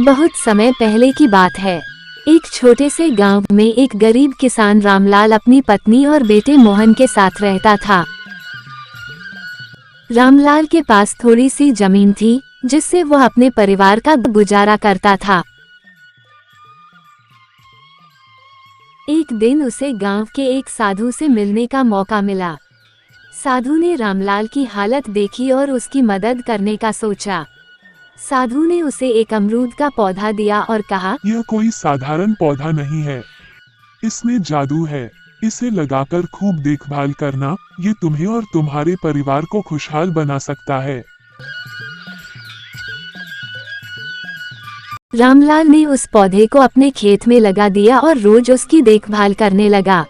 बहुत समय पहले की बात है। एक छोटे से गांव में एक गरीब किसान रामलाल अपनी पत्नी और बेटे मोहन के साथ रहता था। रामलाल के पास थोड़ी सी जमीन थी, जिससे वह अपने परिवार का गुजारा करता था। एक दिन उसे गांव के एक साधु से मिलने का मौका मिला। साधु ने रामलाल की हालत देखी और उसकी मदद करने का सोचा। साधु ने उसे एक अमरूद का पौधा दिया और कहा, यह कोई साधारण पौधा नहीं है, इसमें जादू है। इसे लगाकर खूब देखभाल करना, ये तुम्हें और तुम्हारे परिवार को खुशहाल बना सकता है। रामलाल ने उस पौधे को अपने खेत में लगा दिया और रोज उसकी देखभाल करने लगा।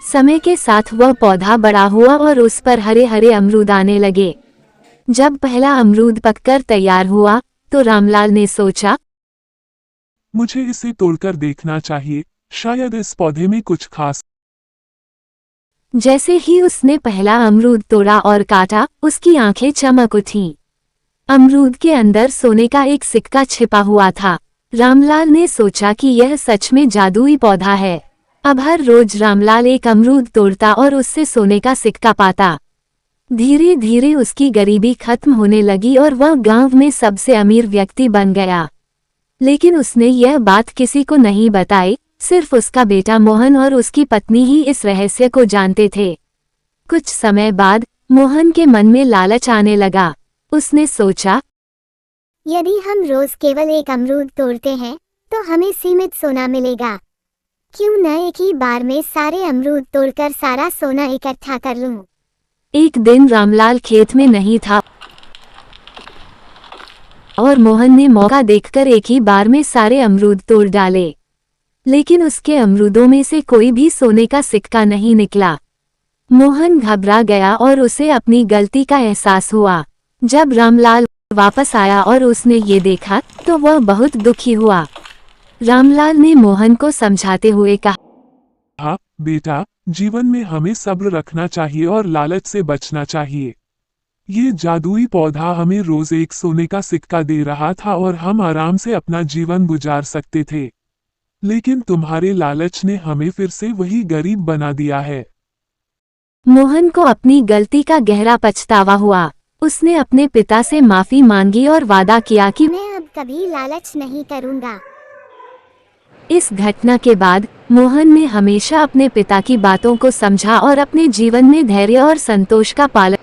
समय के साथ वह पौधा बड़ा हुआ और उस पर हरे हरे अमरूद आने लगे। जब पहला अमरूद पककर तैयार हुआ तो रामलाल ने सोचा, मुझे इसे तोड़कर देखना चाहिए, शायद इस पौधे में कुछ खास। जैसे ही उसने पहला अमरूद तोड़ा और काटा, उसकी आंखें चमक उठीं। अमरूद के अंदर सोने का एक सिक्का छिपा हुआ था। रामलाल ने सोचा कि यह सच में जादुई पौधा है। अब हर रोज रामलाल एक अमरूद तोड़ता और उससे सोने का सिक्का पाता। धीरे धीरे उसकी गरीबी खत्म होने लगी और वह गांव में सबसे अमीर व्यक्ति बन गया। लेकिन उसने यह बात किसी को नहीं बताई, सिर्फ उसका बेटा मोहन और उसकी पत्नी ही इस रहस्य को जानते थे। कुछ समय बाद मोहन के मन में लालच आने लगा। उसने सोचा, यदि हम रोज केवल एक अमरूद तोड़ते हैं तो हमें सीमित सोना मिलेगा। क्यों न एक ही बार में सारे अमरूद तोड़कर सारा सोना इकट्ठा कर लूं। एक दिन रामलाल खेत में नहीं था और मोहन ने मौका देखकर एक ही बार में सारे अमरूद तोड़ डाले। लेकिन उसके अमरूदों में से कोई भी सोने का सिक्का नहीं निकला। मोहन घबरा गया और उसे अपनी गलती का एहसास हुआ। जब रामलाल वापस आया और उसने ये देखा तो वह बहुत दुखी हुआ। रामलाल ने मोहन को समझाते हुए कहा, हाँ बेटा, जीवन में हमें सब्र रखना चाहिए और लालच से बचना चाहिए। ये जादुई पौधा हमें रोज एक सोने का सिक्का दे रहा था और हम आराम से अपना जीवन गुजार सकते थे। लेकिन तुम्हारे लालच ने हमें फिर से वही गरीब बना दिया है। मोहन को अपनी गलती का गहरा पछतावा हुआ। उसने अपने पिता से माफी मांगी और वादा किया कि मैं अब कभी लालच नहीं करूंगा। इस घटना के बाद मोहन ने हमेशा अपने पिता की बातों को समझा और अपने जीवन में धैर्य और संतोष का पालन